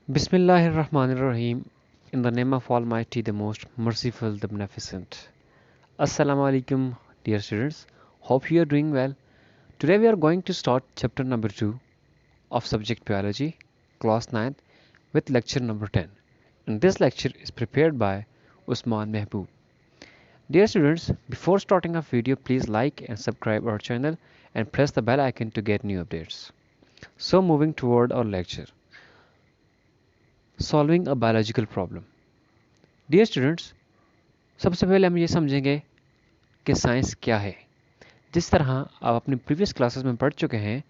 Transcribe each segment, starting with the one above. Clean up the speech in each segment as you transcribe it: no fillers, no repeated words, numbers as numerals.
Bismillahirrahmanirrahim. In the name of Almighty, the Most Merciful, the Beneficent. Assalamu alaikum, dear students. Hope you are doing well. Today we are going to start chapter number 2 of subject biology, class 9th, with lecture number 10. And this lecture is prepared by Usman Mehboob. Dear students, before starting our video, please like and subscribe our channel and press the bell icon to get new updates. So moving toward our lecture, solving a biological problem. Dear students, सबसे पहले हम ये समझेंगे कि science क्या है। जिस तरह आप अपनी प्रीवियस क्लासेस में पढ़ चुके हैं,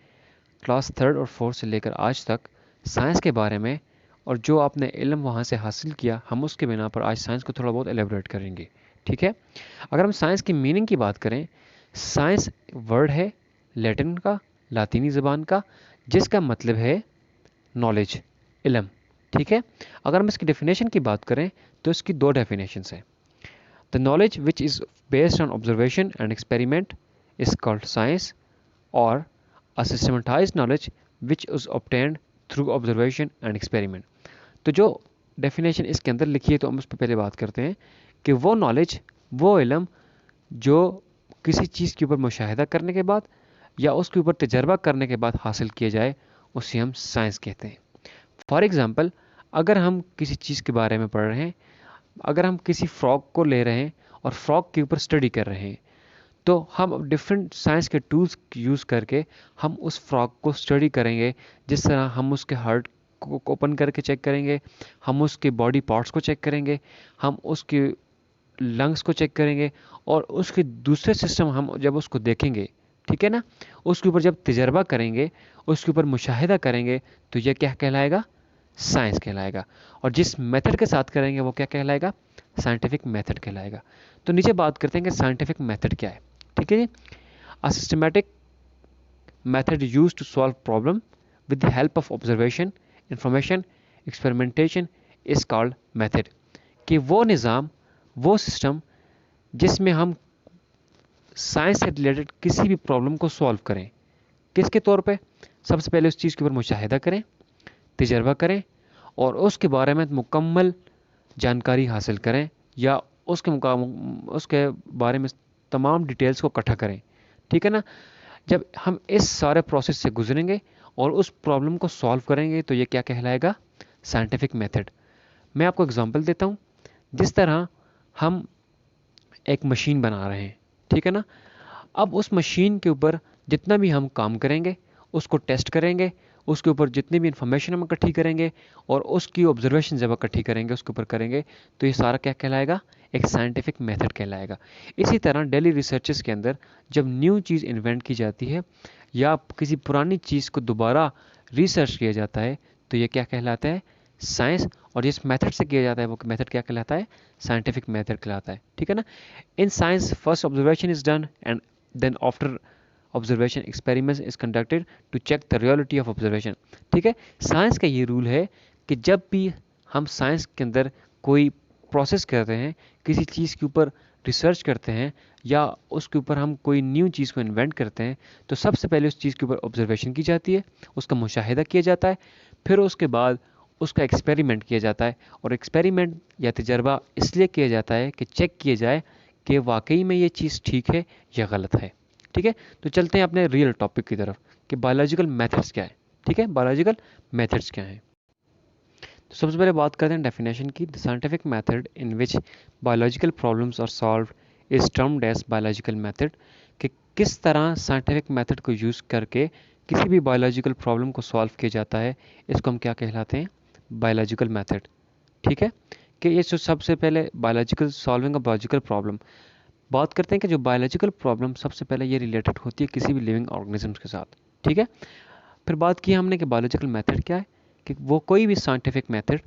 क्लास 3rd और 4th से लेकर आज तक साइंस के बारे में, और जो आपने इल्म वहाँ से हासिल किया, हम उसके बिना पर आज साइंस को थोड़ा बहुत एलेबरेट करेंगे। ठीक है। अगर हम साइंस की मीनिंग की बात करें, साइंस वर्ड है लैटिन का, लातीनी ज़बान का, जिसका मतलब है नॉलेज, इल्म। ठीक है। अगर हम इसकी डेफिनेशन की बात करें तो इसकी दो डेफिनेशंस हैं। The knowledge which is based on observation and experiment is called science, or a systematized knowledge which is obtained through observation and experiment. तो जो डेफिनेशन इसके अंदर लिखी है तो हम उस पर पहले बात करते हैं कि वो नॉलेज, वो इल्म जो किसी चीज़ के ऊपर मुशाहिदा करने के बाद या उसके ऊपर तजर्बा करने के बाद हासिल किया जाए, उसे हम साइंस कहते हैं। फॉर एग्ज़ाम्पल, अगर हम किसी चीज़ के बारे में पढ़ रहे हैं, अगर हम किसी फ्रॉग को ले रहे हैं और फ्रॉग के ऊपर स्टडी कर रहे हैं, तो हम डिफरेंट साइंस के टूल्स यूज़ करके हम उस फ्रॉग को स्टडी करेंगे। जिस तरह हम उसके हार्ट को ओपन करके चेक करेंगे, हम उसके बॉडी पार्ट्स को चेक करेंगे, हम उसके लंग्स को चेक करेंगे, और उसके दूसरे सिस्टम हम जब उसको देखेंगे, ठीक है ना, उसके ऊपर जब तजर्बा करेंगे, उसके ऊपर मुशाहिदा करेंगे, तो यह क्या कहलाएगा? साइंस कहलाएगा। और जिस मेथड के साथ करेंगे वो क्या कहलाएगा? साइंटिफिक मेथड कहलाएगा। तो नीचे बात करते हैं कि साइंटिफिक मेथड क्या है। ठीक है जी। A systematic method use to solve problem with the help of observation, information, experimentation is called method. कि वो निज़ाम, वो सिस्टम जिसमें हम साइंस से रिलेटेड किसी भी प्रॉब्लम को सॉल्व करें। किसके तौर पे? सबसे पहले उस चीज़ के ऊपर मुशाहिदा करें, तजर्बा करें, और उसके बारे में मुकम्मल जानकारी हासिल करें, या उसके बारे में तमाम डिटेल्स को इकट्ठा करें। ठीक है ना। जब हम इस सारे प्रोसेस से गुजरेंगे और उस प्रॉब्लम को सॉल्व करेंगे, तो ये क्या कहलाएगा? Scientific method. मैं आपको एग्जांपल देता हूँ। जिस तरह हम एक मशीन बना रहे हैं, ठीक है ना, अब उस मशीन के ऊपर जितना भी हम काम करेंगे, उसको टेस्ट करेंगे, उसके ऊपर जितनी भी इंफॉर्मेशन हम इकट्ठी करेंगे और उसकी ऑब्जर्वेशन जब इकट्ठी करेंगे, उसके ऊपर करेंगे, तो ये सारा क्या कहलाएगा? एक साइंटिफिक मेथड कहलाएगा। इसी तरह डेली रिसर्चेस के अंदर जब न्यू चीज़ इन्वेंट की जाती है या किसी पुरानी चीज़ को दोबारा रिसर्च किया जाता है, तो ये क्या कहलाता है? साइंस। और जिस मेथड से किया जाता है वो मेथड क्या कहलाता है? साइंटिफिक मेथड कहलाता है। ठीक है ना। In science first observation is done and then after observation experiment is conducted to check the reality of observation. ठीक है। साइंस का ये रूल है कि जब भी हम साइंस के अंदर कोई प्रोसेस करते हैं, किसी चीज़ के ऊपर रिसर्च करते हैं या उसके ऊपर हम कोई न्यू चीज़ को इन्वेंट करते हैं, तो सबसे पहले उस चीज़ के ऊपर ऑब्जर्वेशन की जाती है, उसका मुशाहिदा किया जाता है, फिर उसके बाद उसका एक्सपेरिमेंट किया जाता है। और एक्सपेरिमेंट या तजर्बा इसलिए किया जाता है कि चेक किया जाए कि वाकई में ये चीज़ ठीक है या गलत है। ठीक है। तो चलते हैं अपने रियल टॉपिक की तरफ कि बायोलॉजिकल मेथड्स क्या है। ठीक है। बायोलॉजिकल मेथड्स क्या हैं? तो सबसे पहले बात करते हैं डेफिनेशन की। The scientific method in which biological problems are solved is termed as biological method. कि किस तरह साइंटिफिक मेथड को यूज़ करके किसी भी बायोलॉजिकल प्रॉब्लम को सॉल्व किया जाता है, इसको हम क्या कहलाते हैं? Biological method. ठीक है। कि ये जो सबसे पहले biological solving a biological problem बात करते हैं कि जो बायोलॉजिकल प्रॉब्लम सबसे पहले ये रिलेटेड होती है किसी भी लिविंग ऑर्गेनिजम्स के साथ। ठीक है। फिर बात की हमने कि बायोलॉजिकल मेथड क्या है, कि वो कोई भी साइंटिफिक मेथड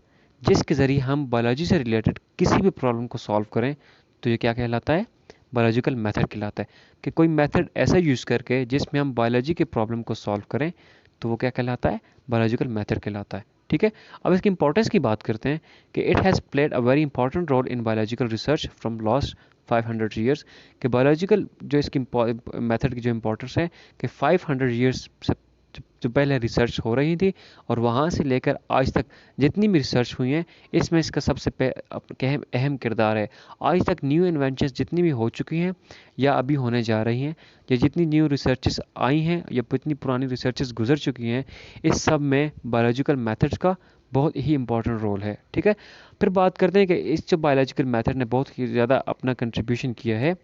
जिसके ज़रिए हम बायोलॉजी से रिलेटेड किसी भी प्रॉब्लम को सॉल्व करें, तो ये क्या कहलाता है? बायोलॉजिकल मेथड कहलाता है। कि कोई मेथड ऐसा यूज़ करके जिसमें हम बायोलॉजी के प्रॉब्लम को सॉल्व करें, तो वो क्या कहलाता है? बायोलॉजिकल मेथड कहलाता है। ठीक है। अब इसकी इंपॉर्टेंस की बात करते हैं कि it has played a very important role in biological research from last 500 years. कि बायोलॉजिकल जो इसकी मेथड की जो इंपॉर्टेंस है कि 500 ईयर्स से जो पहले रिसर्च हो रही थी और वहाँ से लेकर आज तक जितनी भी रिसर्च हुई है, इसमें इसका सबसे अहम किरदार है। आज तक न्यू इन्वेंशंस जितनी भी हो चुकी हैं या अभी होने जा रही हैं, या जितनी न्यू रिसर्चेस आई हैं या जितनी पुरानी रिसर्चेस गुजर चुकी हैं, इस सब में बायोलॉजिकल मेथड्स का बहुत ही इंपॉर्टेंट रोल है। ठीक है, फिर बात करते हैं कि इस जो बायोलॉजिकल मेथड ने बहुत ही ज़्यादा अपना कंट्रीब्यूशन किया है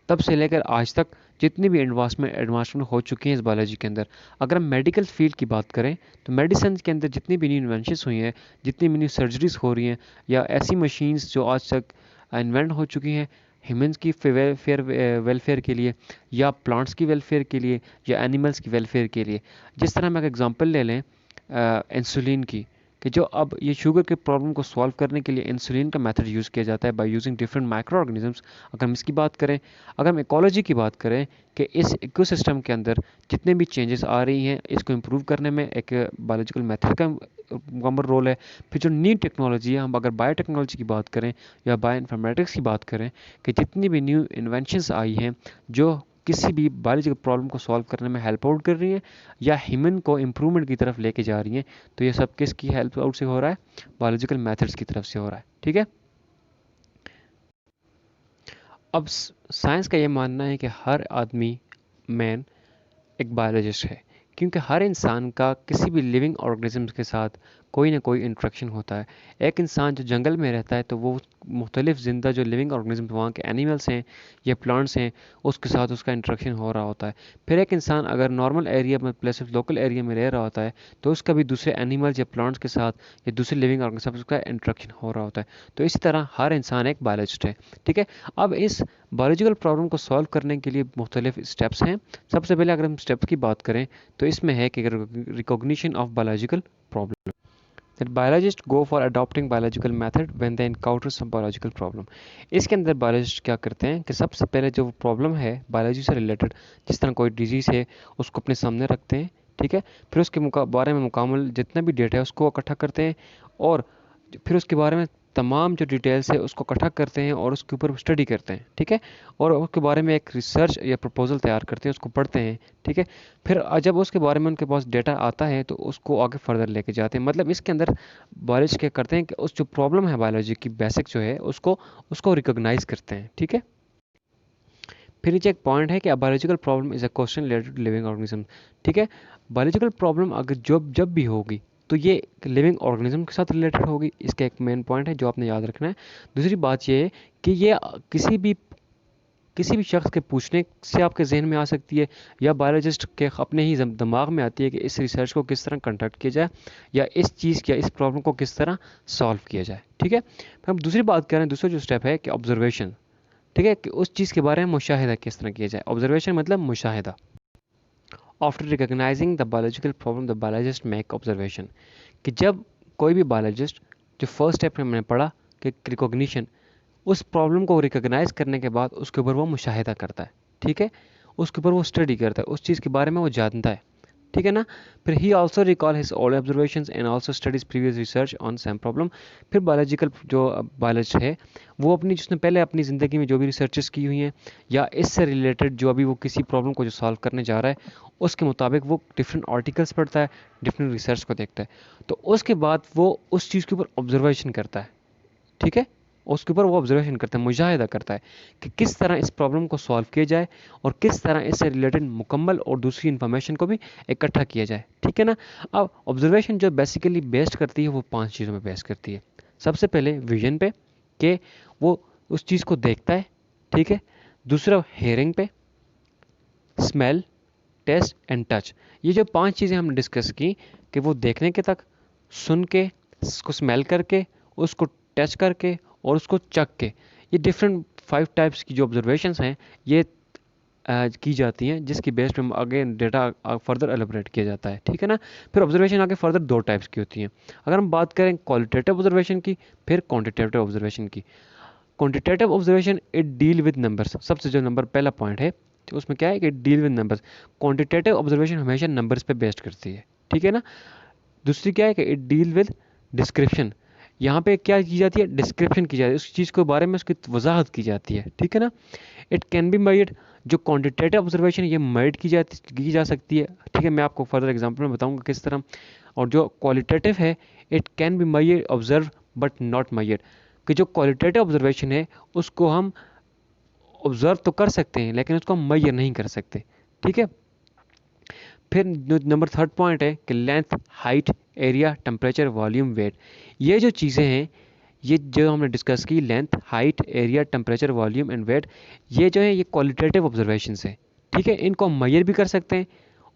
तब से लेकर आज तक जितनी भी एडवांसमेंट हो चुकी हैं इस बायोलॉजी के अंदर। अगर हम मेडिकल फील्ड की बात करें तो मेडिसिन के अंदर जितनी भी न्यू इन्वेंशंस हुई हैं, जितनी भी न्यू सर्जरीज हो रही हैं, या ऐसी मशीन्स जो आज तक इन्वेंट हो चुकी हैं ह्यूमंस की वेलफेयर के लिए, या प्लांट्स की वेलफेयर के लिए, या एनिमल्स की वेलफेयर के लिए। जिस तरह हम एक एग्जांपल ले लें इंसुलिन की, कि जो अब ये शुगर के प्रॉब्लम को सॉल्व करने के लिए इंसुलिन का मेथड यूज़ किया जाता है by using different micro organisms. अगर हम इसकी बात करें, अगर हम इकोलॉजी की बात करें कि इस इकोसिस्टम के अंदर जितने भी चेंजेस आ रही हैं, इसको इम्प्रूव करने में एक बायोलॉजिकल मेथड का मुकम्मल रोल है। फिर जो न्यू टेक्नोलॉजी है, हम अगर बायोटेक्नोलॉजी की बात करें या बायो इन्फॉर्मेटिक्स की बात करें, कि जितनी भी न्यू इन्वेंशंस आई हैं जो किसी भी बायोलॉजिकल प्रॉब्लम को सॉल्व करने में हेल्प आउट कर रही हैं या ह्यूमन को इम्प्रूवमेंट की तरफ लेके जा रही हैं, तो ये सब किसकी हेल्प आउट से हो रहा है? बायोलॉजिकल मेथड्स की तरफ से हो रहा है। ठीक है, अब साइंस का ये मानना है कि हर आदमी मैन एक बायोलॉजिस्ट है, क्योंकि हर इंसान का किसी भी लिविंग ऑर्गेनिज्म के साथ कोई ना कोई इंट्रैक्शन होता है। एक इंसान जो जंगल में रहता है तो वो मुख्तलिफ ज़िंदा जो लिविंग ऑर्गेनिज्म वहाँ के एनिमल्स हैं या प्लांट्स हैं उसके साथ उसका इंट्रैक्शन हो रहा होता है। फिर एक इंसान अगर नॉर्मल एरिया में प्लस लोकल एरिया में रह रहा होता है तो उसका भी दूसरे एनिमल्स या प्लांट्स के साथ या दूसरे लिविंग ऑर्गेनिज्म उसका इंट्रैक्शन हो रहा होता है। तो इसी तरह हर इंसान एक बायोलॉजिस्ट है। ठीक है, अब इस बायोलॉजिकल प्रॉब्लम को सॉल्व करने के लिए मुख्तलिफ स्टेप्स हैं। सबसे पहले अगर हम स्टेप्स की बात करें तो इसमें है कि recognition of biological problem, that biologists go for adopting biological method when they encounter some biological problem। इसके अंदर बायोलॉजिस्ट क्या करते हैं कि सबसे पहले जो प्रॉब्लम है बायोलॉजी से रिलेटेड, जिस तरह कोई डिजीज़ है उसको अपने सामने रखते हैं। ठीक है, फिर उसके बारे में मुकाम्मल जितना भी डेटा है उसको इकट्ठा करते हैं, और फिर उसके बारे में तमाम जो डिटेल्स है उसको इकट्ठा करते हैं और उसके ऊपर स्टडी करते हैं। ठीक है, और उसके बारे में एक रिसर्च या प्रपोजल तैयार करते हैं, उसको पढ़ते हैं। ठीक है, फिर जब उसके बारे में उनके पास डेटा आता है तो उसको आगे फर्दर लेके जाते हैं। मतलब इसके अंदर बायोलॉजी क्या करते हैं कि उस जो प्रॉब्लम है बायोलॉजी की बेसिक जो है उसको उसको रिकॉग्नाइज करते हैं। ठीक है, फिर नीचे एक पॉइंट है कि biological problem is a question related to living organism. ठीक है, बायोलॉजिकल प्रॉब्लम अगर जब भी होगी तो ये लिविंग ऑर्गेनिज्म के साथ रिलेटेड होगी। इसका एक मेन पॉइंट है जो आपने याद रखना है। दूसरी बात ये है कि ये किसी भी शख्स के पूछने से आपके जहन में आ सकती है, या बायोलॉजिस्ट के अपने ही दिमाग में आती है कि इस रिसर्च को किस तरह कंडक्ट किया जाए, या इस चीज़ या इस प्रॉब्लम को किस तरह सॉल्व किया जाए। ठीक है, फिर हम दूसरी बात करें, दूसरा जो स्टेप है कि ऑब्जर्वेशन। ठीक है, कि उस चीज़ के बारे में मुशाहिदा किस तरह किया जाए। ऑब्जर्वेशन मतलब मुशाहिदा। After recognising the biological problem the biologist make observation, कि जब कोई भी बायोलॉजिस्ट, जो फर्स्ट स्टेप में मैंने पढ़ा कि रिकॉग्निशन, उस प्रॉब्लम को रिकॉग्नाइज करने के बाद उसके ऊपर वो मुशाहिदा करता है। ठीक है, उसके ऊपर वो स्टडी करता है, उस चीज़ के बारे में वो जानता है। ठीक है ना, फिर he also recall his old observations and also studies previous research on same problem. फिर बायोलॉजिकल जो बायोलॉजिस्ट है वो अपनी जिसने पहले अपनी ज़िंदगी में जो भी रिसर्चेस की हुई हैं या इससे रिलेटेड जो अभी वो किसी प्रॉब्लम को जो सॉल्व करने जा रहा है उसके मुताबिक वो डिफरेंट आर्टिकल्स पढ़ता है, डिफरेंट रिसर्च को देखता है, तो उसके बाद वो उस चीज़ के ऊपर ऑब्जर्वेशन करता है। ठीक है, उसके ऊपर वो ऑब्जर्वेशन करता है, मुशाहिदा करता है कि किस तरह इस प्रॉब्लम को सॉल्व किया जाए और किस तरह इससे रिलेटेड मुकम्मल और दूसरी इन्फॉर्मेशन को भी इकट्ठा किया जाए। ठीक है ना, अब ऑब्जर्वेशन जो बेसिकली बेस्ड करती है वो 5 चीज़ों में बेस्ड करती है। सबसे पहले विजन पे, कि वो उस चीज़ को देखता है। ठीक है, दूसरा हेयरिंग पे, स्मेल, टेस्ट एंड टच। ये जो 5 चीज़ें हम डिस्कस की, कि वो देखने के तक, सुन के, उसको स्मेल करके, उसको टच करके और उसको चख के, ये डिफरेंट 5 टाइप्स की जो ऑब्जर्वेशंस हैं ये की जाती हैं, जिसकी बेस पे आगे डेटा फर्दर एलिब्रेट किया जाता है। ठीक है ना, फिर ऑब्जर्वेशन आगे फर्दर 2 टाइप्स की होती हैं। अगर हम बात करें क्वालिटेटिव ऑब्जर्वेशन की, फिर क्वांटिटेटिव ऑब्जर्वेशन की। Quantitative observation it deal with numbers, सबसे जो नंबर पहला पॉइंट है तो उसमें क्या है कि deal with numbers. Quantitative observation हमेशा नंबर्स पे बेस्ड करती है। ठीक है ना, दूसरी क्या है कि इट डील विद डिस्क्रिप्शन, यहाँ पे क्या की जाती है, डिस्क्रिप्शन की जाती है, उस चीज़ के बारे में उसकी वजाहत की जाती है। ठीक है ना, इट कैन बी मेजर्ड। जो क्वांटिटेटिव ऑब्जर्वेशन ये मेजर की जा सकती है, ठीक है, मैं आपको फर्दर एग्जांपल में बताऊंगा किस तरह। और जो क्वालिटेटिव है, it can be measured observe but not measured, कि जो क्वालिटेटिव ऑब्जर्वेशन है उसको हम ऑब्जर्व तो कर सकते हैं लेकिन उसको हम मेजर नहीं कर सकते, ठीक है। फिर नंबर थर्ड पॉइंट है कि length, height, area, temperature, volume, weight. ये जो चीज़ें हैं, ये जो हमने डिस्कस की, length, height, area, temperature, volume and weight, ये जो है ये क्वालिटेटिव ऑब्जर्वेशंस हैं, ठीक है। इनको हम मेजर भी कर सकते हैं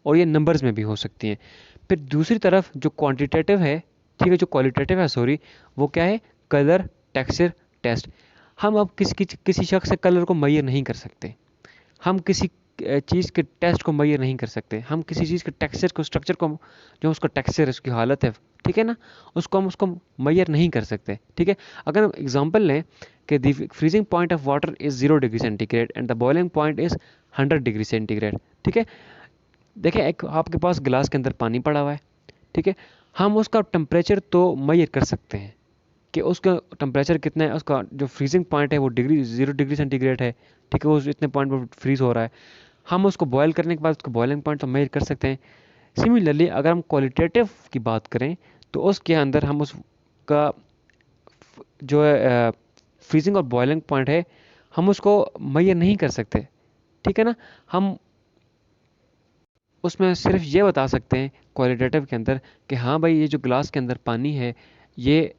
और ये नंबर्स में भी हो सकती हैं। फिर दूसरी तरफ जो क्वांटिटेटिव है, ठीक है, जो क्वालिटेटिव है सॉरी, वो क्या है, कलर, टेक्सचर, टेस्ट। हम अब किसी शख्स से कलर को मेजर नहीं कर सकते, हम किसी चीज़ के टेस्ट को मेजर नहीं कर सकते, हम किसी चीज़ के टेक्सचर को, स्ट्रक्चर को, जो उसका टेक्सचर है, उसकी हालत है, ठीक है ना, उसको मेजर नहीं कर सकते, ठीक है। अगर हम एग्जांपल लें कि the freezing point of water is 0 degree centigrade and the boiling point is 100 degree centigrade, ठीक है। देखिए, एक आपके पास गिलास के अंदर पानी पड़ा हुआ है, ठीक है, हम उसका टेम्परेचर तो मेजर कर सकते हैं कि उसका टेम्परेचर कितना है, उसका जो फ्रीजिंग पॉइंट है वो 0 डिग्री सेंटीग्रेड है, ठीक है, वो इतने पॉइंट पर फ्रीज हो रहा है। हम उसको बॉयल करने के बाद उसका बॉइलिंग पॉइंट तो मेजर कर सकते हैं। सिमिलरली अगर हम क्वालिटेटिव की बात करें तो उसके अंदर हम उसका जो है फ्रीजिंग और बॉइलिंग पॉइंट है, हम उसको मेजर नहीं कर सकते, ठीक है ना। हम उसमें सिर्फ ये बता सकते हैं क्वालिटेटिव के अंदर कि हाँ भाई, ये जो ग्लास के अंदर पानी है ये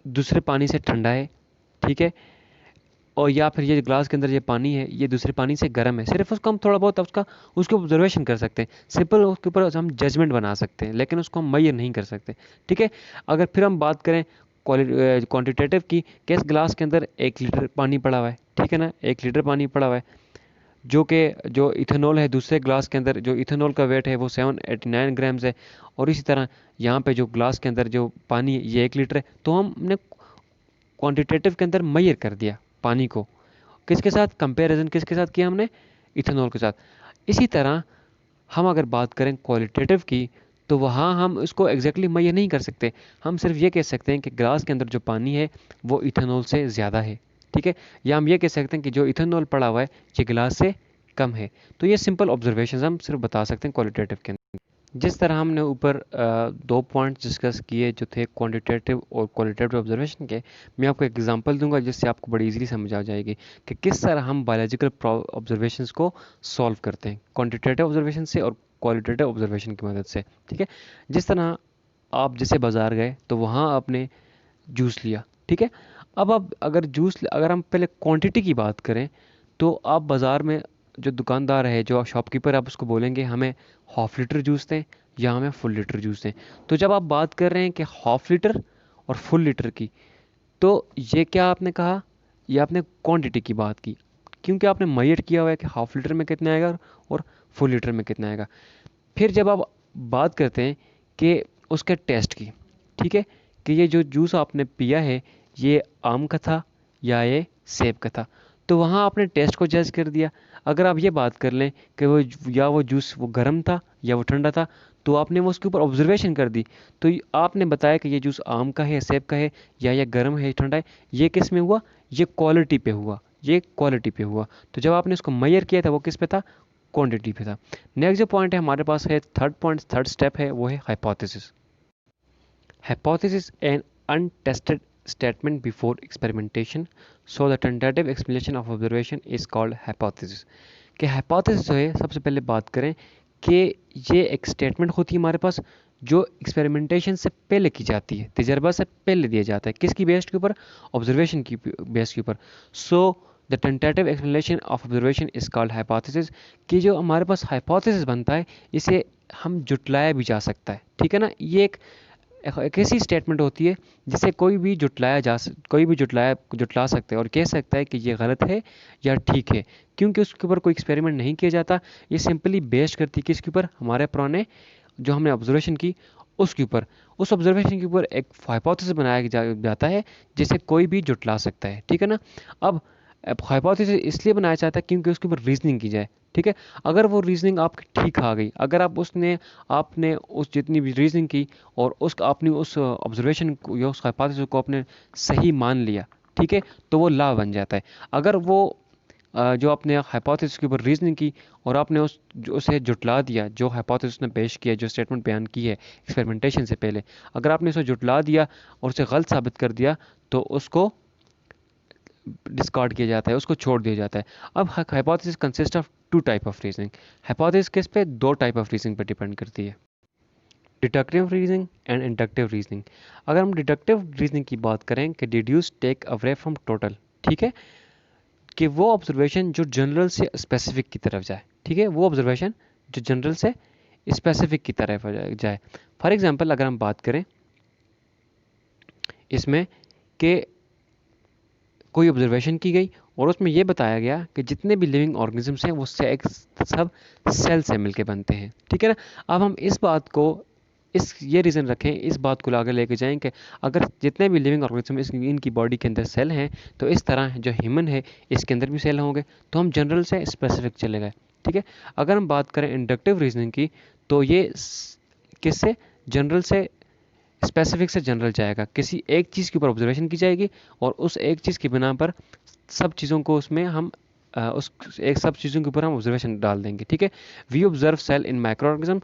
दूसरे पानी से ठंडा है, ठीक है, और या फिर ये ग्लास के अंदर ये पानी है ये दूसरे पानी से गर्म है। सिर्फ उसको हम थोड़ा बहुत उसका उसके ऑब्जर्वेशन कर सकते हैं, सिंपल उसके ऊपर हम जजमेंट बना सकते हैं, लेकिन उसको हम मेजर नहीं कर सकते, ठीक है। अगर फिर हम बात करें क्वांटिटेटिव की, कि इस ग्लास के अंदर 1 लीटर पानी पड़ा हुआ है, ठीक है ना, 1 लीटर पानी पड़ा हुआ है, जो इथेनॉल है दूसरे ग्लास के अंदर, जो इथेनॉल का वेट है वो 789 ग्राम्स है, और इसी तरह यहाँ पे जो ग्लास के अंदर जो पानी है ये 1 लीटर है। तो हमने क्वांटिटेटिव के अंदर मेजर कर दिया पानी को, किसके साथ कंपैरिजन, किसके साथ किया हमने, इथेनॉल के साथ। इसी तरह हम अगर बात करें क्वालिटेटिव की, तो वहाँ हम इसको एग्जैक्टली मेजर नहीं कर सकते, हम सिर्फ ये कह सकते हैं कि ग्लास के अंदर जो पानी है वो इथेनॉल से ज़्यादा है, ठीक है, या हम ये कह सकते हैं कि जो इथेनॉल पड़ा हुआ है ये गिलास से कम है। तो ये सिंपल ऑब्जर्वेशन हम सिर्फ बता सकते हैं क्वालिटेटिव के अंदर। जिस तरह हमने ऊपर 2 पॉइंट डिस्कस किए जो थे क्वांटिटेटिव और क्वालिटेटिव ऑब्जर्वेशन के, मैं आपको एक एग्जांपल दूंगा जिससे आपको बड़ी इजीली समझ आ जाएगी कि किस तरह हम बायोलॉजिकल ऑब्जर्वेशंस को सॉल्व करते हैं क्वांटिटेटिव ऑब्जर्वेशन से और क्वालिटेटिव ऑब्जर्वेशन की मदद से, ठीक है। जिस तरह आप जैसे बाज़ार गए तो वहाँ आपने जूस लिया, ठीक है। अब आप अगर हम पहले क्वांटिटी की बात करें तो आप बाज़ार में जो दुकानदार है, जो शॉपकीपर, आप उसको बोलेंगे हमें हाफ लीटर जूस दें या हमें फुल लीटर जूस दें। तो जब आप बात कर रहे हैं कि हाफ लीटर और फुल लीटर की, तो ये क्या आपने कहा, ये आपने क्वांटिटी की बात की, क्योंकि आपने मेजर किया हुआ है कि हाफ लीटर में कितना आएगा और फुल लीटर में कितना आएगा। फिर जब आप बात करते हैं कि उसके टेस्ट की, ठीक है, कि ये जो जूस आपने पिया है ये आम का था या ये सेब का था, तो वहाँ आपने टेस्ट को जज कर दिया। अगर आप ये बात कर लें कि वो जूस वो गर्म था या वो ठंडा था, तो आपने वो उसके ऊपर ऑब्जर्वेशन कर दी। तो आपने बताया कि ये जूस आम का है या सेब का है या ये गर्म है या ठंडा है। ये किस में हुआ, ये क्वालिटी पे हुआ, ये क्वालिटी पे हुआ। तो जब आपने इसको मेजर किया था वो किस पे था, क्वांटिटी पे था। नेक्स्ट जो पॉइंट है हमारे पास है, थर्ड स्टेप है, वो है hypothesis. Hypothesis an untested statement before experimentation, so the tentative explanation of observation is called hypothesis। कि hypothesis जो है, सबसे पहले बात करें कि ये एक स्टेटमेंट होती है हमारे पास जो एक्सपेरिमेंटेशन से पहले की जाती है, तजर्बा से पहले दिया जाता है, किसकी बेस के ऊपर, ऑब्जर्वेशन की बेस के ऊपर। So the tentative explanation of observation is called hypothesis. कि जो हमारे पास हाइपोथेसिस बनता है इसे हम जुटलाया भी जा सकता है, ठीक है ना। ये एक ऐसी स्टेटमेंट होती है जिसे कोई भी जुटला सकता है और कह सकता है कि ये गलत है या ठीक है, क्योंकि उसके ऊपर कोई एक्सपेरिमेंट नहीं किया जाता। ये सिंपली बेस्ड करती है किसके ऊपर, हमारे पुराने जो हमने ऑब्जर्वेशन की उसके ऊपर, उस ऑब्जर्वेशन के ऊपर एक हाइपोथेसिस बनाया जाता है जिसे कोई भी जुटला सकता है, ठीक है ना। अब हाइपोथेसिस इसलिए बनाया जाता है क्योंकि उसके ऊपर रीजनिंग की जाए, ठीक है। अगर वो रीजनिंग आपकी ठीक आ गई, अगर आपने उस जितनी भी रीजनिंग की और अपनी उस ऑब्जर्वेशन को या उस हाइपोथेसिस को आपने सही मान लिया, ठीक है, तो वो लॉ बन जाता है। अगर वो जो आपने हाइपोथेसिस के ऊपर रीजनिंग की और आपने उसे जुटला दिया, जो हाइपोथेसिस ने पेश किया, जो स्टेटमेंट बयान की है एक्सपेरिमेंटेशन से पहले, अगर आपने उसे जुटला दिया और उसे गलत साबित कर दिया तो उसको डिस्कार्ड किया जाता है, उसको छोड़ दिया जाता है। अब hypothesis consist of two type of reasoning. Hypothesis किस पे? दो टाइप ऑफ रीजनिंग पे डिपेंड करती है, deductive reasoning and inductive reasoning. अगर हम डिडक्टिव रीजनिंग की बात करें कि deduce take away from total, ठीक है, कि वो ऑब्जर्वेशन जो जनरल से स्पेसिफिक की तरफ जाए, ठीक है, वो ऑब्जर्वेशन जो जनरल से स्पेसिफिक की तरफ जाए। फॉर एग्जांपल अगर हम बात करें इसमें कि कोई ऑब्जर्वेशन की गई और उसमें यह बताया गया कि जितने भी लिविंग ऑर्गेनिजम्स हैं वो सब सेल से मिलके बनते हैं, ठीक है ना। अब हम इस बात को ये रीज़न रखें, इस बात को आगे लेके जाएं कि अगर जितने भी लिविंग ऑर्गेनिज्म इनकी बॉडी के अंदर सेल हैं तो इस तरह जो ह्यूमन है इसके अंदर भी सेल होंगे, तो हम जनरल से स्पेसिफिक चले गए, ठीक है। अगर हम बात करें इंडक्टिव रीजनिंग की तो ये किससे? जनरल से स्पेसिफिक से जनरल जाएगा। किसी एक चीज़ के ऊपर ऑब्जर्वेशन की जाएगी और उस एक चीज़ की बिना पर सब चीज़ों को उसमें हम उस एक सब चीज़ों के ऊपर हम ऑब्जर्वेशन डाल देंगे, ठीक है। We observe cell in micro organism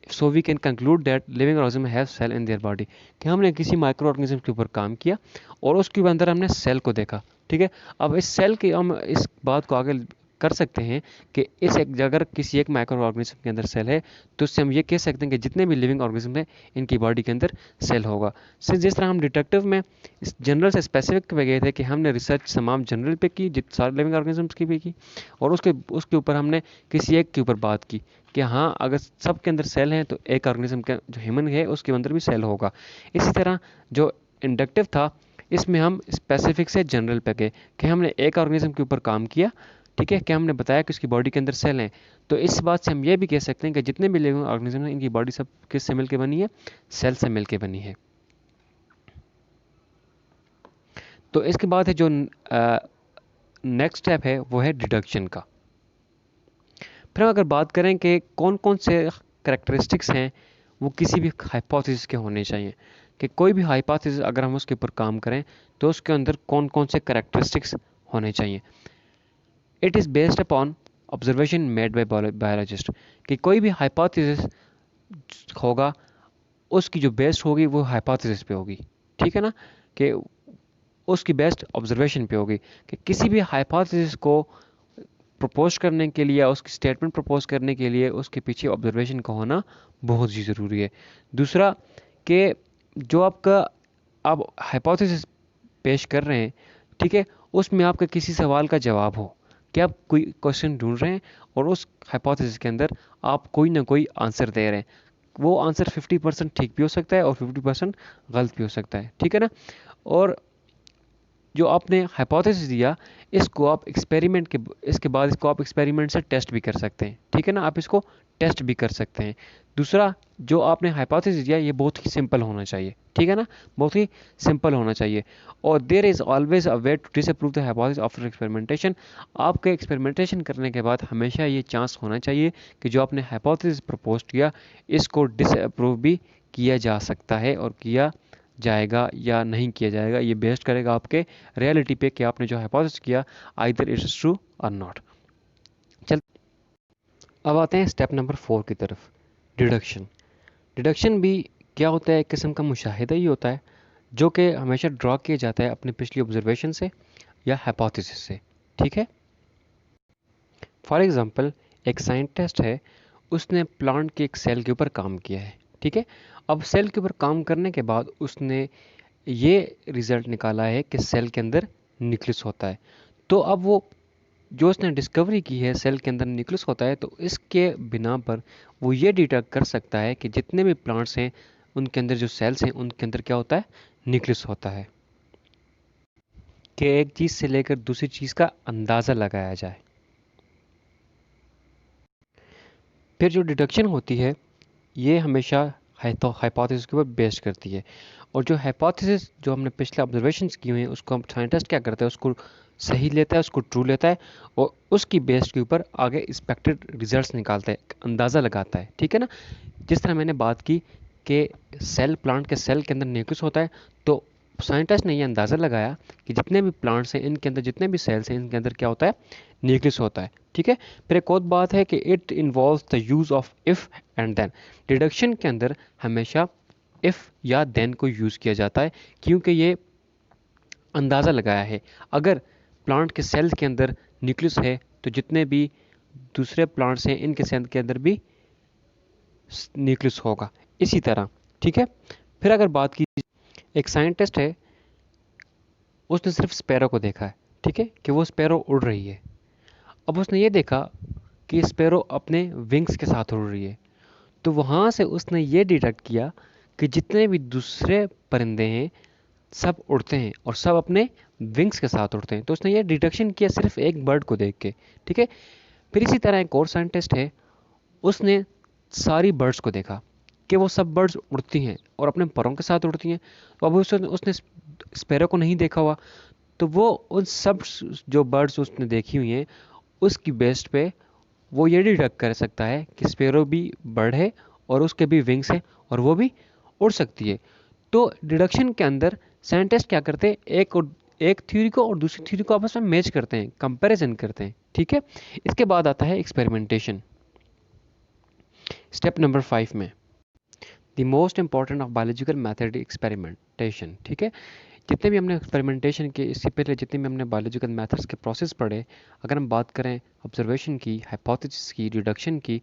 so we can conclude that living organism have cell in their body, कि हमने किसी माइक्रो ऑर्गेनिज्म के ऊपर काम किया और उसके अंदर हमने सेल को देखा, ठीक है। अब इस सेल की हम इस बात को आगे कर सकते हैं कि अगर किसी एक माइक्रो ऑर्गेनिज्म के अंदर सेल है तो उससे हम ये कह सकते हैं कि जितने भी लिविंग ऑर्गेनिज्म है इनकी बॉडी के अंदर सेल होगा। जिस तरह हम डिटेक्टिव में इस जनरल से स्पेसिफिक पे गए थे कि हमने रिसर्च तमाम जनरल पे की, जित सारे लिविंग ऑर्गेनिजम्स की भी की, और उसके ऊपर हमने किसी एक के ऊपर बात की कि हाँ अगर सब के अंदर सेल हैं तो एक ऑर्गेनिज्म का जो ह्यूमन है उसके अंदर भी सेल होगा। इसी तरह जो इंडक्टिव था इसमें हम स्पेसिफिक से जनरल पे गए कि हमने एक ऑर्गेनिज्म के ऊपर काम किया, ठीक है, कि हमने बताया कि उसकी बॉडी के अंदर सेल हैं, तो इस बात से हम ये भी कह सकते हैं कि जितने भी लिविंग ऑर्गेनिज्म हैं इनकी बॉडी सब किस से मिलकर बनी है? सेल से मिलकर बनी है। तो इसके बाद है जो नेक्स्ट स्टेप है वो है डिडक्शन का। फिर अगर बात करें कि कौन कौन से करेक्टरिस्टिक्स हैं वो किसी भी हाइपोथेसिस के होने चाहिए, कि कोई भी हाइपोथेसिस अगर हम उसके ऊपर काम करें तो उसके अंदर कौन कौन से करेक्टरिस्टिक्स होने चाहिए। It is based upon observation made by biologist, कि कोई भी हाइपोथेसिस होगा उसकी जो बेस्ड होगी वो हाइपोथेसिस पे होगी, ठीक है ना, कि उसकी बेस्ट ऑब्जर्वेशन पे होगी। कि किसी भी हाइपोथेसिस को प्रपोज करने के लिए, उसकी स्टेटमेंट प्रपोज करने के लिए उसके पीछे ऑब्जर्वेशन का होना बहुत ही ज़रूरी है। दूसरा कि जो आपका आप हाइपोथेसिस पेश कर रहे हैं, ठीक है, उसमें आपका किसी सवाल का जवाब हो, कि आप कोई क्वेश्चन ढूंढ रहे हैं और उस हाइपोथेसिस के अंदर आप कोई ना कोई आंसर दे रहे हैं, वो आंसर 50% ठीक भी हो सकता है और 50% गलत भी हो सकता है, ठीक है ना। और जो आपने हाइपोथेसिस दिया इसको आप इसके बाद इसको आप एक्सपेरिमेंट से टेस्ट भी कर सकते हैं, ठीक है ना, आप इसको टेस्ट भी कर सकते हैं। दूसरा, जो आपने हाइपोथेसिस दिया ये बहुत ही सिंपल होना चाहिए, ठीक है ना, बहुत ही सिंपल होना चाहिए। और there is always a way to disapprove the hypothesis after experimentation. आपके एक्सपेरिमेंटेशन करने के बाद हमेशा ये चांस होना चाहिए कि जो आपने हाइपोथेसिस प्रपोज किया इसको डिसअप्रूव भी किया जा सकता है और किया जाएगा या नहीं किया जाएगा, ये बेस्ड करेगा आपके रियलिटी पे कि आपने जो हाइपोथेसिस किया आइदर इट्स ट्रू और नॉट। चल अब आते हैं स्टेप नंबर 4 की तरफ, डिडक्शन। डिडक्शन भी क्या होता है? एक किस्म का मुशाहिदा ही होता है जो कि हमेशा ड्रॉ किया जाता है अपनी पिछली ऑब्जर्वेशन से या हाइपोथेसिस से, ठीक है। फॉर एग्जांपल एक साइंटिस्ट है, उसने प्लांट के एक सेल के ऊपर काम किया है, ठीक है। अब सेल के ऊपर काम करने के बाद उसने ये रिज़ल्ट निकाला है कि सेल के अंदर न्यूक्लियस होता है। तो अब वो जो उसने डिस्कवरी की है सेल के अंदर न्यूक्लियस होता है, तो इसके बिना पर वो ये डिटेक्ट कर सकता है कि जितने भी प्लांट्स हैं उनके अंदर जो सेल्स हैं उनके अंदर क्या होता है? न्यूक्लियस होता है, कि एक चीज़ से लेकर दूसरी चीज़ का अंदाज़ा लगाया जाए। फिर जो डिडक्शन होती है ये हमेशा हाइपोथेसिस के ऊपर बेस्ड करती है, और जो हाइपोथेसिस जो हमने पिछले ऑब्जर्वेशंस की हुई हैं उसको हम साइंटिस्ट क्या करता है, उसको सही लेता है, उसको ट्रू लेता है और उसकी बेस के ऊपर आगे एक्सपेक्टेड रिजल्ट्स निकालता है, अंदाज़ा लगाता है, ठीक है ना। जिस तरह मैंने बात की कि प्लांट के सेल के अंदर न्यूक्लियस होता है, तो साइंटिस्ट ने ये अंदाज़ा लगाया कि जितने भी प्लांट्स हैं इनके अंदर जितने भी सेल्स हैं इनके अंदर क्या होता है, न्यूक्लियस होता है। ठीक है, फिर एक और बात है कि it involves the use of if and then. Deduction के अंदर हमेशा इफ़ या देन को यूज़ किया जाता है, क्योंकि ये अंदाज़ा लगाया है अगर प्लांट के सेल्स के अंदर न्यूक्लियस है तो जितने भी दूसरे प्लांट्स हैं इनके सेल के अंदर भी न्यूक्लियस होगा, इसी तरह। ठीक है, फिर अगर बात की, एक साइंटिस्ट है, उसने सिर्फ स्पैरो को देखा है, ठीक है, कि वो स्पैरो उड़ रही है। अब उसने ये देखा कि स्पैरो अपने विंग्स के साथ उड़ रही है, तो वहाँ से उसने ये डिटेक्ट किया कि जितने भी दूसरे परिंदे हैं सब उड़ते हैं और सब अपने विंग्स के साथ उड़ते हैं। तो उसने ये डिटेक्शन किया सिर्फ एक बर्ड को देख के। ठीक है, फिर इसी तरह एक और साइंटिस्ट है, उसने सारी बर्ड्स को देखा कि वो सब बर्ड्स उड़ती हैं और अपने परों के साथ उड़ती हैं। तो अब उसने स्पैरो को नहीं देखा हुआ, तो वो उन सब जो बर्ड्स उसने देखी हुई हैं उसकी बेस पे वो ये डिडक्ट कर सकता है कि स्पैरो भी बर्ड है और उसके भी विंग्स हैं और वो भी उड़ सकती है। तो डिडक्शन के अंदर साइंटिस्ट क्या करते हैं, एक थ्योरी को और दूसरी थ्योरी को आपस में मैच करते हैं, कंपैरिजन करते हैं। ठीक है, इसके बाद आता है एक्सपेरिमेंटेशन। स्टेप नंबर 5 में the most important of biological method experimentation. ठीक है, जितने भी हमने एक्सपेरिमेंटेशन के इससे पहले जितने भी हमने बायोलॉजिकल मेथड्स के प्रोसेस पढ़े, अगर हम बात करें ऑब्जर्वेशन की, हाइपोथेसिस की, डिडक्शन की,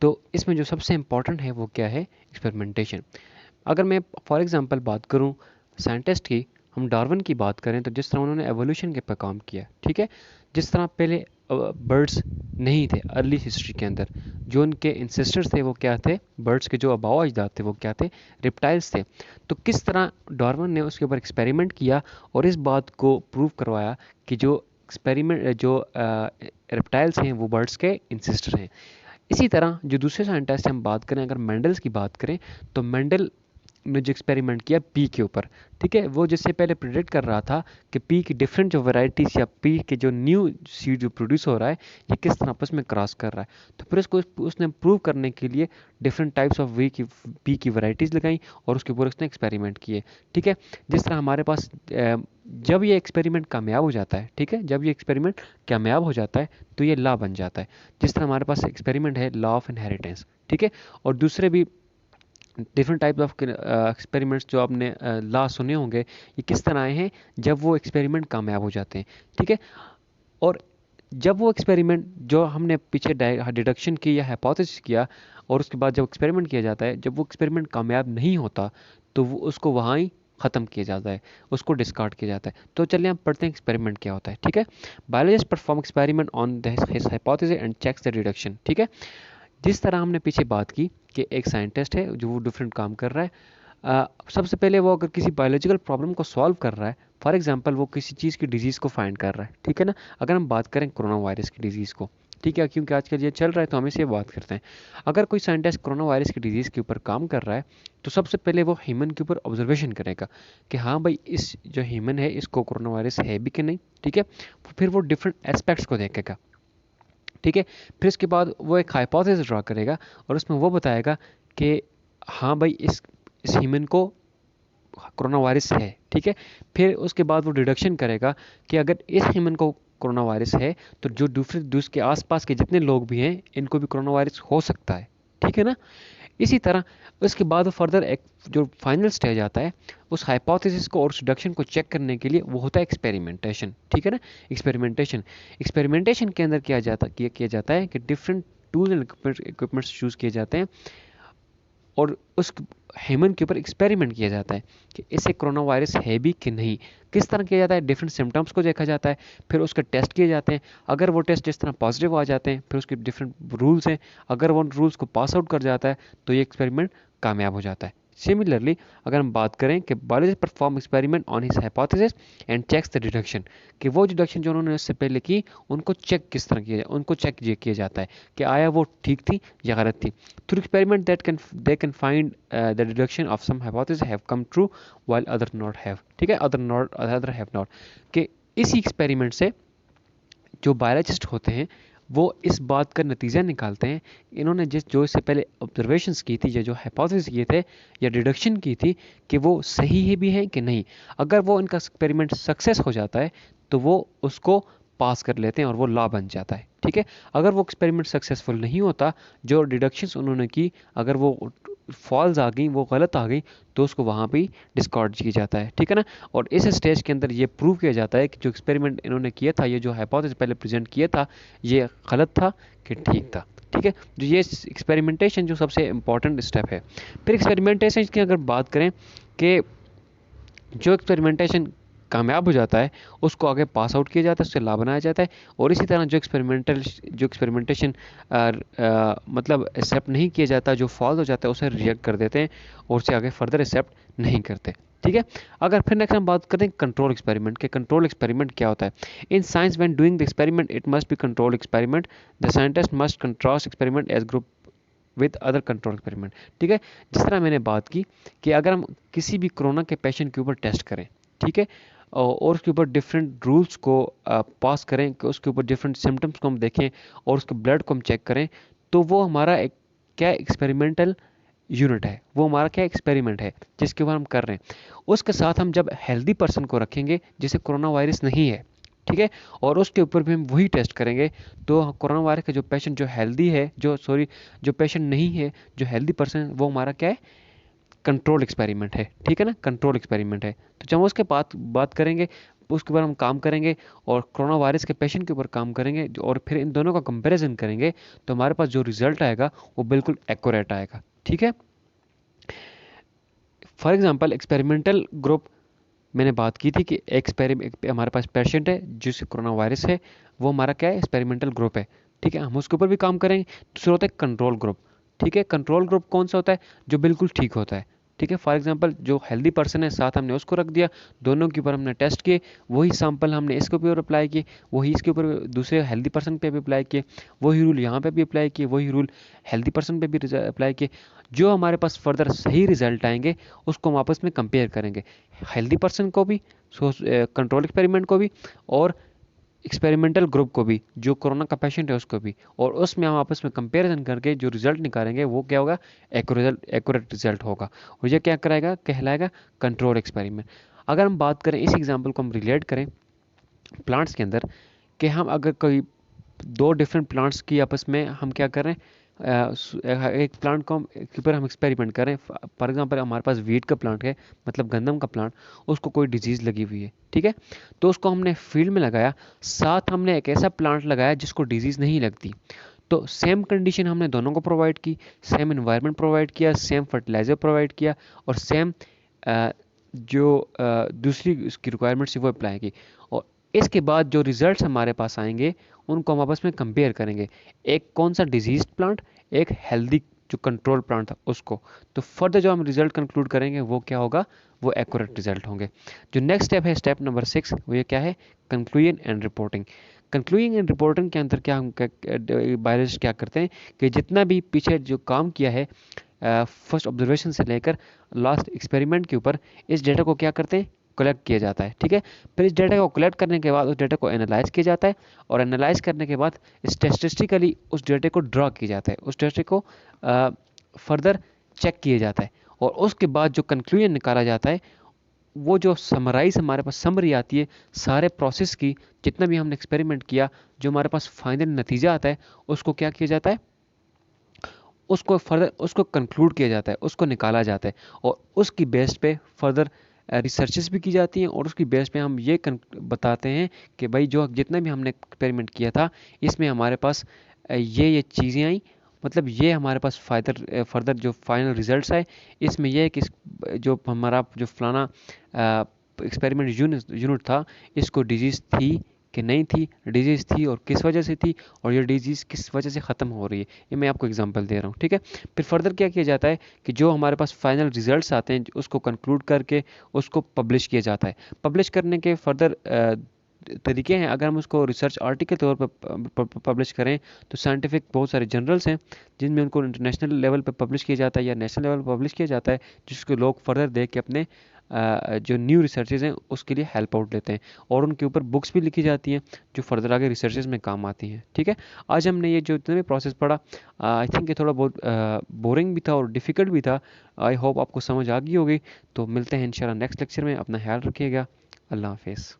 तो इसमें जो सबसे इंपॉर्टेंट है वो क्या है, एक्सपेरिमेंटेशन। अगर मैं फॉर एग्जांपल बात करूं साइंटिस्ट की, हम डार्विन की बात करें तो जिस तरह उन्होंने एवोल्यूशन के पर काम किया, ठीक है, जिस तरह पहले बर्ड्स नहीं थे अर्ली हिस्ट्री के अंदर, जो उनके इंसेस्टर्स थे वो क्या थे, बर्ड्स के जो आबाओ अजदाद थे वो क्या थे, रिप्टाइल्स थे। तो किस तरह डार्विन ने उसके ऊपर एक्सपेरिमेंट किया और इस बात को प्रूव करवाया कि जो एक्सपेरिमेंट जो रिप्टाइल्स हैं वो बर्ड्स के इंसेस्टर हैं। इसी तरह जो दूसरे साइंटिस्ट हम बात करें, अगर मेंडल्स की बात करें, तो मेंडल ने जो एक्सपेरिमेंट किया पी के ऊपर, ठीक है, वो जिससे पहले प्रिडिक्ट कर रहा था कि पी की डिफरेंट जो वैरायटीज़ या पी के जो न्यू सीड जो प्रोड्यूस हो रहा है ये किस तरह आपस में क्रॉस कर रहा है। तो फिर उसने प्रूव करने के लिए डिफरेंट टाइप्स ऑफ पी की वैरायटीज़ लगाई और उसके ऊपर उसने एक्सपेरिमेंट किए। ठीक है, जिस तरह हमारे पास जब ये एक्सपेरिमेंट कामयाब हो जाता है, ठीक है, जब ये एक्सपेरिमेंट कामयाब हो जाता है तो ये लॉ बन जाता है। जिस तरह हमारे पास एक्सपेरिमेंट है लॉ ऑफ इनहेरिटेंस, ठीक है, और दूसरे भी डिफरेंट टाइप्स ऑफ एक्सपेरिमेंट्स जो आपने ला सुने होंगे, ये किस तरह आए हैं जब वो एक्सपेरिमेंट कामयाब हो जाते हैं। ठीक है, और जब वो एक्सपेरिमेंट जो हमने पीछे डिडक्शन की या हाइपोथेसिस किया और उसके बाद जब एक्सपेरिमेंट किया जाता है, जब वो एक्सपेरिमेंट कामयाब नहीं होता तो वो उसको वहाँ ही ख़त्म किया जाता है, उसको डिस्कार्ड किया जाता है। तो चलिए हम पढ़ते हैं एक्सपेरिमेंट क्या होता है। ठीक है, biologist perform experiment on his hypothesis and checks the deduction. ठीक है, जिस तरह हमने पीछे बात की कि एक साइंटिस्ट है जो वो डिफरेंट काम कर रहा है, सबसे पहले वो अगर किसी बायोलॉजिकल प्रॉब्लम को सॉल्व कर रहा है, फॉर एग्जांपल वो किसी चीज़ की डिजीज़ को फाइंड कर रहा है, ठीक है ना। अगर हम बात करें कोरोना वायरस की डिजीज़ को, ठीक है, क्योंकि आजकल ये चल रहा है तो हम इसे बात करते हैं। अगर कोई साइंटिस्ट कोरोना वायरस की डिजीज़ के ऊपर काम कर रहा है तो सबसे पहले वो ह्यूमन के ऊपर ऑब्जर्वेशन करेगा कि हाँ भाई इस जो ह्यूमन है इसको कोरोना वायरस है भी कि नहीं। ठीक है, फिर वो डिफरेंट एस्पेक्ट्स को देखेगा। ठीक है, फिर उसके बाद वो एक हाइपोथेसिस ड्रा करेगा और उसमें वो बताएगा कि हाँ भाई इस ह्यूमन को कोरोना वायरस है। ठीक है, फिर उसके बाद वो डिडक्शन करेगा कि अगर इस ह्यूमन को कोरोना वायरस है तो जो दूसरे के आसपास के जितने लोग भी हैं इनको भी कोरोना वायरस हो सकता है। ठीक है ना, इसी तरह उसके बाद फर्दर एक जो फाइनल स्टेज आता है उस हाइपोथेसिस को और उस डिडक्शन को चेक करने के लिए, वो होता है एक्सपेरिमेंटेशन। ठीक है ना, एक्सपेरिमेंटेशन के अंदर किया जाता है कि different tools and equipments use किए जाते हैं और उस ह्यूमन के ऊपर एक्सपेरिमेंट किया जाता है कि इसे कोरोना वायरस है भी कि नहीं। किस तरह किया जाता है, डिफरेंट सिम्टम्स को देखा जाता है, फिर उसके टेस्ट किए जाते हैं। अगर वो टेस्ट जिस तरह पॉजिटिव आ जाते हैं फिर उसके डिफरेंट रूल्स हैं, अगर वो रूल्स को पास आउट कर जाता है तो ये एक्सपेरिमेंट कामयाब हो जाता है। सिमिलरली अगर हम बात करें कि biologist perform experiment on his hypothesis and checks the deduction, कि वो डिडक्शन जो उन्होंने उससे पहले की उनको चेक किस तरह किया उनको चेक किया जाता है कि आया वो ठीक थी या गलत थी। Through experiment they can find the deduction of some hypotheses have come true while other not have। ठीक है, other have not, कि इसी एक्सपेरिमेंट से जो बायोलॉजिस्ट होते हैं वो इस बात का नतीजा निकालते हैं, इन्होंने जो इससे पहले ऑब्जर्वेशंस की थी या जो हाइपोथेसिस किए थे या डिडक्शन की थी कि वो सही ही भी हैं कि नहीं। अगर वो इनका एक्सपेरिमेंट सक्सेस हो जाता है तो वो उसको पास कर लेते हैं और वो लॉ बन जाता है। ठीक है, अगर वो एक्सपेरिमेंट सक्सेसफुल नहीं होता, जो डिडक्शंस उन्होंने की अगर वो फॉल्स आ गई, वो गलत आ गई, तो उसको वहाँ पे डिस्कार्ड किया जाता है। ठीक है ना, और इस स्टेज के अंदर ये प्रूव किया जाता है कि जो एक्सपेरिमेंट इन्होंने किया था, ये जो हाइपोथेसिस पहले प्रेजेंट किया था, ये गलत था कि ठीक था। ठीक है, जो ये एक्सपेरिमेंटेशन जो सबसे इंपॉर्टेंट स्टेप है। फिर एक्सपेरिमेंटेशन की अगर बात करें कि जो एक्सपेरिमेंटेशन कामयाब हो जाता है उसको आगे पास आउट किया जाता है, उससे ला बनाया जाता है। और इसी तरह जो एक्सपेरिमेंटेशन मतलब एक्सेप्ट नहीं किया जाता, जो फॉल्स हो जाता है उसे रिजेक्ट कर देते हैं और उसे आगे फर्दर एक्सेप्ट नहीं करते। ठीक है, अगर फिर नेक्स्ट हम बात करते हैं कंट्रोल एक्सपेरिमेंट के। कंट्रोल एक्सपेरिमेंट क्या होता है? In science when doing the experiment it must be control experiment. The scientist must contrast experiment age group with other control experiment. ठीक है, जिस तरह मैंने बात की कि अगर हम किसी भी कोरोना के पेशेंट के ऊपर टेस्ट करें, ठीक है, और उसके ऊपर डिफरेंट रूल्स को पास करें, कि उसके ऊपर डिफरेंट सिम्टम्स को हम देखें और उसके ब्लड को हम चेक करें, तो वो हमारा एक क्या एक्सपेरिमेंटल यूनिट है, वो हमारा क्या एक्सपेरिमेंट है जिसके ऊपर हम कर रहे हैं। उसके साथ हम जब हेल्दी पर्सन को रखेंगे जिसे कोरोना वायरस नहीं है, ठीक है, और उसके ऊपर भी हम वही टेस्ट करेंगे, तो कोरोना वायरस का जो पेशेंट जो हेल्दी है, जो पेशेंट नहीं है, जो हेल्दी पर्सन है, वो हमारा क्या है? कंट्रोल एक्सपेरिमेंट है। ठीक है ना, कंट्रोल एक्सपेरिमेंट है। तो जब हम उसके बात करेंगे, उसके ऊपर हम काम करेंगे और कोरोना वायरस के पेशेंट के ऊपर काम करेंगे और फिर इन दोनों का कंपैरिजन करेंगे, तो हमारे पास जो रिजल्ट आएगा वो बिल्कुल एक्यूरेट आएगा। ठीक है, फॉर एग्जांपल एक्सपेरिमेंटल ग्रुप, मैंने बात की थी कि हमारे पास पेशेंट है जिसे कोरोना वायरस है, वो हमारा क्या है? एक्सपेरिमेंटल ग्रुप है। ठीक है, हम उसके ऊपर भी काम करेंगे। दूसरा होता है कंट्रोल ग्रुप। ठीक है, कंट्रोल ग्रुप कौन सा होता है? जो बिल्कुल ठीक होता है। ठीक है, फॉर एग्जांपल जो हेल्दी पर्सन है साथ हमने उसको रख दिया, दोनों के ऊपर हमने टेस्ट किए, वही सैंपल हमने इसके ऊपर अप्लाई किए, वही इसके ऊपर दूसरे हेल्दी पर्सन पे भी अप्लाई किए, वही रूल यहाँ पे भी अप्लाई किए, वही रूल हेल्दी पर्सन पे भी अप्लाई किए। जो हमारे पास फर्दर सही रिजल्ट आएंगे उसको हम आपस में कंपेयर करेंगे, हेल्दी पर्सन को भी, कंट्रोल एक्सपेरिमेंट को भी, और एक्सपेरिमेंटल ग्रुप को भी, जो कोरोना का पेशेंट है उसको भी, और उसमें हम आपस में कंपैरिजन करके जो रिजल्ट निकालेंगे वो क्या होगा? एक्यूरेट रिजल्ट होगा, और ये क्या कराएगा? कहलाएगा कंट्रोल एक्सपेरिमेंट। अगर हम बात करें, इस एग्जाम्पल को हम रिलेट करें प्लांट्स के अंदर, कि हम अगर कोई दो डिफरेंट प्लांट्स की आपस में हम क्या कर रहे हैं, एक प्लांट को के ऊपर हम एक्सपेरिमेंट करें। फॉर एग्जांपल हमारे पास वीट का प्लांट है, मतलब गंदम का प्लांट, उसको कोई डिजीज़ लगी हुई है, ठीक है, तो उसको हमने फील्ड में लगाया, साथ हमने एक ऐसा प्लांट लगाया जिसको डिजीज़ नहीं लगती। तो सेम कंडीशन हमने दोनों को प्रोवाइड की, सेम इन्वायरमेंट प्रोवाइड किया, सेम फर्टिलाइज़र प्रोवाइड किया, और सेम दूसरी उसकी रिक्वायरमेंट्स वो अप्लाई की, और इसके बाद जो रिजल्ट्स हमारे पास आएंगे उनको हम आपस में कंपेयर करेंगे, एक कौन सा डिजीज प्लांट, एक हेल्दी जो कंट्रोल प्लांट था उसको। तो फर्दर जो हम रिजल्ट कंक्लूड करेंगे वो क्या होगा? वो एक्यूरेट रिजल्ट होंगे। जो नेक्स्ट स्टेप है, स्टेप नंबर 6, वो ये क्या है? Conclusion and reporting. Conclusion and reporting के अंदर क्या हम बायोलॉजिस्ट क्या करते हैं कि जितना भी पीछे जो काम किया है फर्स्ट ऑब्जर्वेशन से लेकर लास्ट एक्सपेरिमेंट के ऊपर, इस डेटा को क्या करते हैं? कलेक्ट किया जाता है। ठीक है, फिर इस डेटा को कलेक्ट करने के बाद उस डेटा को एनालाइज किया जाता है, और एनालाइज करने के बाद स्टैटिस्टिकली उस डेटा को ड्रा किया जाता है, उस डेटा को फर्दर चेक किया जाता है, और उसके बाद जो कंक्लूजन निकाला जाता है, वो जो समराइज हमारे पास समरी आती है सारे प्रोसेस की, जितना भी हमने एक्सपेरिमेंट किया, जो हमारे पास फाइनल नतीजा आता है, उसको क्या किया जाता है? उसको फर्दर उसको कंक्लूड किया जाता है, उसको निकाला जाता है, और उसकी बेस पे फर्दर रिसर्चेस भी की जाती हैं, और उसकी बेस पे हम ये बताते हैं कि भाई जो जितना भी हमने एक्सपेरिमेंट किया था इसमें हमारे पास ये चीज़ें आई, मतलब ये हमारे पास फर्दर जो फाइनल रिजल्ट्स आए, इसमें यह है कि जो हमारा जो फलाना एक्सपेरिमेंट यूनिट था, इसको डिजीज़ थी कि नहीं थी, डिजीज़ थी और किस वजह से थी, और ये डिजीज़ किस वजह से ख़त्म हो रही है, ये मैं आपको एग्जांपल दे रहा हूँ। ठीक है, फिर फर्दर क्या किया जाता है कि जो हमारे पास फाइनल रिजल्ट्स आते हैं उसको कंक्लूड करके उसको पब्लिश किया जाता है। पब्लिश करने के फर्दर तरीके हैं। अगर हम उसको रिसर्च आर्टिकल तौर पर पब्लिश करें तो साइंटिफिक बहुत सारे जर्नल्स हैं जिनमें उनको इंटरनेशनल लेवल पर पब्लिश किया जाता है या नेशनल लेवल पर पब्लिश किया जाता है, जिसको लोग फर्दर देख के अपने जो न्यू रिसर्चेज हैं उसके लिए हेल्प आउट लेते हैं, और उनके ऊपर बुक्स भी लिखी जाती हैं जो फर्दर आगे रिसर्चेज में काम आती हैं। ठीक है, आज हमने ये जो इतने भी प्रोसेस पढ़ा, आई थिंक ये थोड़ा बहुत बोरिंग भी था और डिफ़िकल्ट भी था। आई होप आपको समझ आ गई होगी। तो मिलते हैं इंशाल्लाह नेक्स्ट लेक्चर में। अपना ख्याल रखिएगा। अल्लाह हाफिज़।